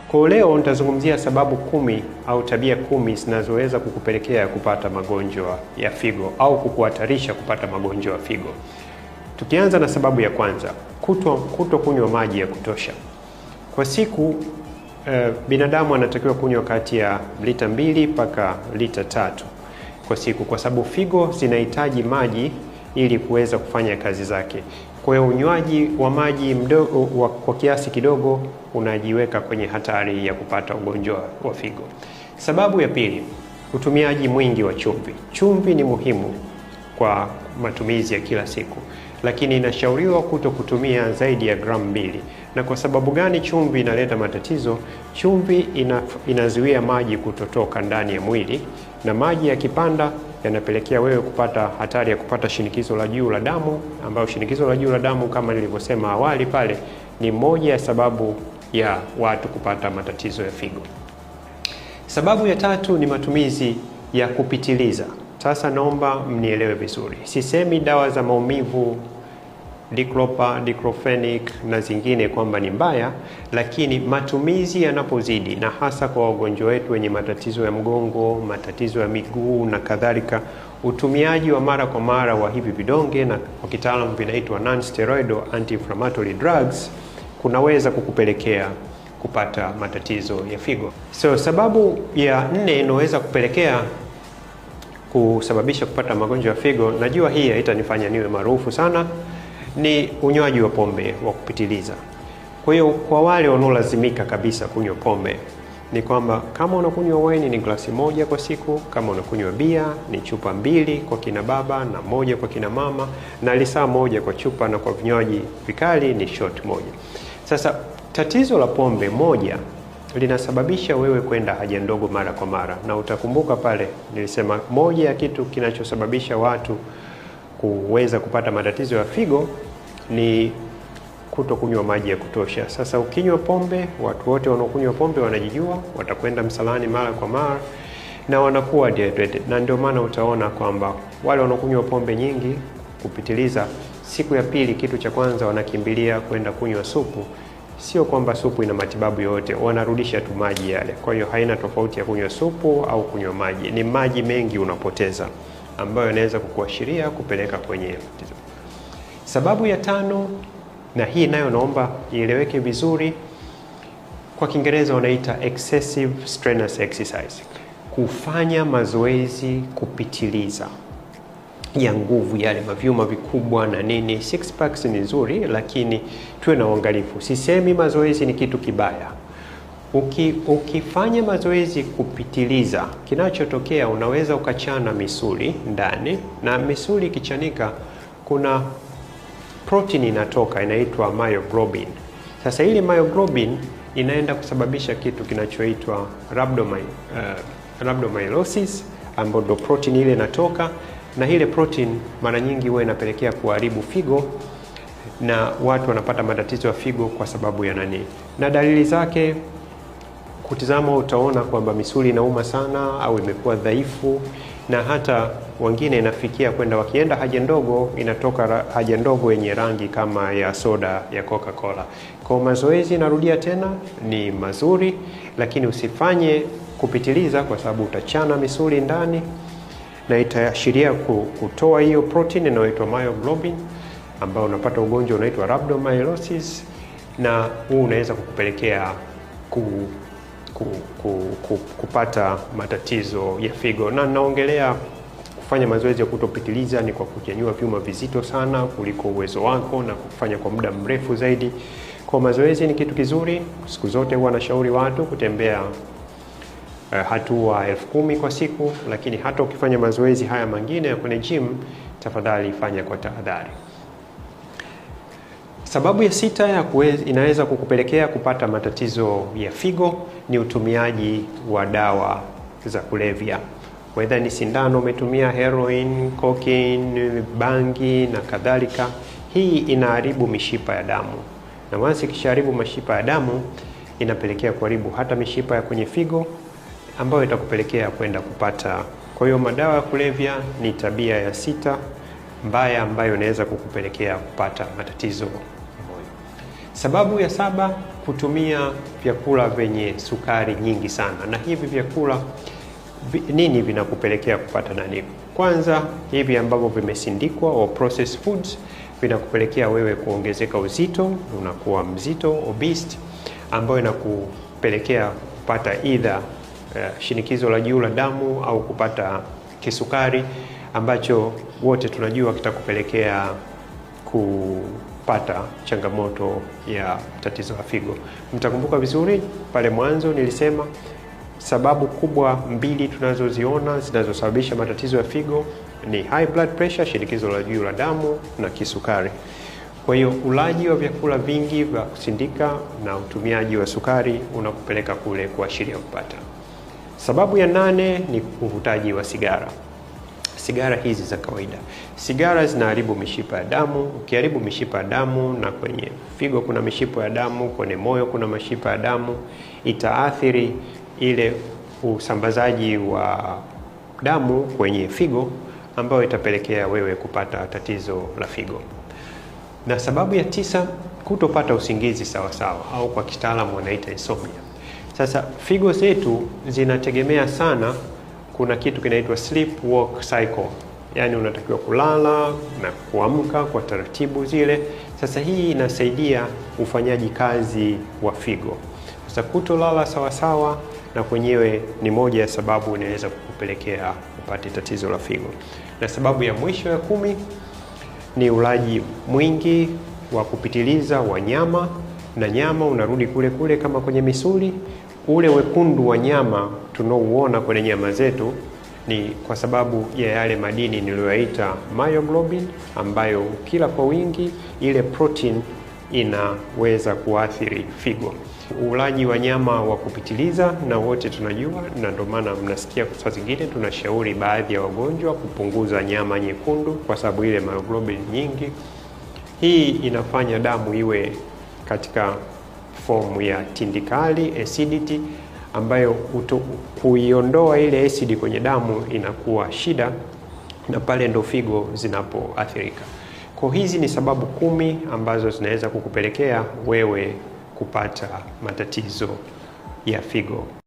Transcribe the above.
Kwa leo nitazungumzia sababu 10 au tabia 10 zinazoweza kukupelekea kupata magonjwa ya figo au kukuhatarisha kupata magonjwa ya figo. Tukianza na sababu ya kwanza, kuto kunywa maji ya kutosha. Kwa siku binadamu anatakiwa kunywa kati ya lita 2 mpaka lita 3 kwa siku, kwa sababu figo zinahitaji maji ili kuweza kufanya kazi zake. Kwa hiyo unywaji wa maji mdogo kwa kiasi kidogo unajiweka kwenye hatari ya kupata ugonjwa wa figo. Sababu ya pili, utumiaji mwingi wa chumvi. Chumvi ni muhimu kwa matumizi ya kila siku, lakini inashauriwa kutumia zaidi ya gramu 2. Na kwa sababu gani chumvi inaleta matatizo? Chumvi inazuia maji kutotoka ndani ya mwili, na maji yakipanda yanapelekea wewe kupata hatari ya kupata shinikizo la juu la damu, ambayo shinikizo la juu la damu kama nilivyosema awali pale ni moja ya sababu ya watu kupata matatizo ya figo. Sababu ya tatu ni matumizi ya kupitiliza. Sasa naomba mnielewe vizuri. Sisemi dawa za maumivu Diclofenac, diclofenac na zingine kwamba ni mbaya, lakini matumizi yanapozidi, na hasa kwa wagonjwa wetu wenye matatizo ya mgongo, matatizo ya miguu na kadhalika, utumiaji wa mara kwa mara wa hivi vidonge, na kwa kitaalamu vinaitwa non-steroidal anti-inflammatory drugs, kunaweza kukupelekea kupata matatizo ya figo. Sababu ya 4 inaweza kupelekea kusababisha kupata magonjwa ya figo, najua hii haitanifanya niwe maarufu sana, ni unywaji wa pombe wa kupitiliza. Kwa hiyo kwa wale wanaolazimika kabisa kunywa pombe, ni kwamba kama unakunywa wine ni glasi 1 kwa siku, kama unakunywa bia ni chupa 2 kwa kina baba na 1 kwa kina mama, na lisaa 1 kwa chupa, na kwa vinywaji vikali ni shot 1. Sasa tatizo la pombe moja linasababisha wewe kwenda haja ndogo mara kwa mara, na utakumbuka pale nilisema moja ya kitu kinachosababisha watu kuweza kupata matatizo ya figo ni kutokunywa maji ya kutosha. Sasa ukinywa pombe, watu wote wanaokunywa pombe wanajijua, watakwenda msalani mara kwa mara na wanakuwa dehydrated. Na ndio maana utaona kwamba wale wanaokunywa pombe nyingi kupitiliza, siku ya pili kitu cha kwanza wanakimbilia kwenda kunywa supu. Sio kwamba supu ina matibabu yote, wanarudisha tu maji yale. Kwa hiyo haina tofauti ya kunywa supu au kunywa maji, ni maji mengi unapoteza, ambayo inaweza kukuashiria kupeleka kwenye matatizo. Sababu ya 5, na hii nayo naomba ieleweke vizuri, kwa Kiingereza wanaita excessive strenuous exercise, kufanya mazoezi kupitiliza ya nguvu, yale mavyuma vikubwa na nini. 6 packs ni nzuri, lakini tuwe na uangalifu. Sisemi mazoezi ni kitu kibaya. Ukifanya mazoezi kupitiliza, kinachotokea unaweza ukachana misuli ndani, na misuli ikichanika kuna protein inatoka inaitwa myoglobin. Sasa ile myoglobin inaenda kusababisha kitu kinachoitwa rhabdomyolysis, ambapo ndo protein ile inatoka, na ile protein mara nyingi huwa inapelekea kuharibu figo, na watu wanapata matatizo ya figo kwa sababu ya nani. Na dalili zake kutizama, utaona kwamba misuli inauma sana au imekuwa dhaifu, na hata wengine inafikia kwenda wakienda haja ndogo inatoka haja ndogo yenye rangi kama ya soda ya Coca-Cola. Kwa mazoezi, narudia tena, ni mazuri, lakini usifanye kupitiliza, kwa sababu utachana misuli ndani na itaashiria kutoa hiyo protein inayoitwa myoglobin, ambao unapata ugonjwa unaitwa rhabdomyolysis, na huu unaweza kukupelekea kupata matatizo ya figo. Na naongelea kufanya mazoezi ya kutopitiliza ni kwa kunyanyua vyuma vizito sana kuliko uwezo wako na kufanya kwa muda mrefu zaidi. Kwa mazoezi ni kitu kizuri. Siku zote huwa nashauri watu kutembea hatua 10,000 kwa siku, lakini hata ukifanya mazoezi haya mengine kwenye gym, tafadhali fanya kwa tahadhari. Sababu ya 6 inaweza kukupelekea kupata matatizo ya figo ni utumiaji wa dawa za kulevya. Whether ni sindano umetumia, heroin, cocaine, bangi na kadhalika, hii inaharibu mishipa ya damu. Na once ikishaharibu mishipa ya damu, inapelekea kuharibu hata mishipa ya kwenye figo, ambayo itakupelekea kwenda kupata. Kwa hiyo madawa ya kulevya ni tabia ya 6 mbaya ambayo inaweza kukupelekea kupata matatizo ya moyo. Sababu ya 7, kutumia vyakula vyenye sukari nyingi sana. Na hivi vyakula nini vinakupelekea kupata nani? Kwanza, hivi ambavyo vimesindikwa au processed foods vinakupelekea wewe kuongezeka uzito, unakuwa mzito, obese, ambayo inakupelekea kupata either shinikizo la juu la damu au kupata kisukari, ambacho wote tunajua kitakupelekea kupata changamoto ya tatizo la figo. Mtakumbuka vizuri pale mwanzo nilisema sababu kubwa mbili tunazoziona zinazosababisha matatizo ya figo ni high blood pressure, shinikizo la juu la damu, na kisukari. Kwa hiyo ulaji wa vyakula vingi vya kusindika na utumiaji wa sukari unakupeleka kule kuashiria kupata. Sababu ya 8 ni uvutaji wa sigara. Sigara hizi za kawaida. Sigara zinaharibu mishipa ya damu. Ukiharibu mishipa ya damu, na kwenye figo kuna mishipa ya damu, kwenye moyo kuna mishipa ya damu, itaathiri ile usambazaji wa damu kwenye figo, ambayo itapelekea wewe kupata tatizo la figo. Na sababu ya 9, kutopata usingizi sawa sawa, au kwa kitaalamu wanaita insomnia. Sasa figo zetu zinategemea sana, kuna kitu kinaitwa sleep wake cycle, yani unatakiwa kulala na kuamka kwa taratibu zile. Sasa hii inasaidia ufanyaji kazi wa figo. Sasa kutolala sawa sawa na kwenyewe ni moja ya sababu inaweza kukupelekea upate tatizo la figo. Na sababu ya mwisho ya 10 ni ulaji mwingi wa kupitiliza wa nyama, na nyama unarudi kule kule kama kwenye misuli. Ule wekundu wa nyama tunaouona kwenye nyama zetu ni kwa sababu ya yale madini niliyoyaita myoglobin, ambayo kila kwa wingi ile protein inaweza kuathiri figo. Ulaji wa nyama wa kupitiliza na wote tunajua, na ndio maana mnasikia kwa zingine tunashauri baadhi ya wagonjwa kupunguza nyama nyekundu kwa sababu ile myoglobin nyingi. Hii inafanya damu iwe katika formu ya tindikali, acidity, ambayo kuiondoa ile acid kwenye damu inakuwa shida, na pale ndo figo zinapoathirika. Kwa hizi ni sababu 10 ambazo zinaweza kukupelekea wewe kupata matatizo ya figo.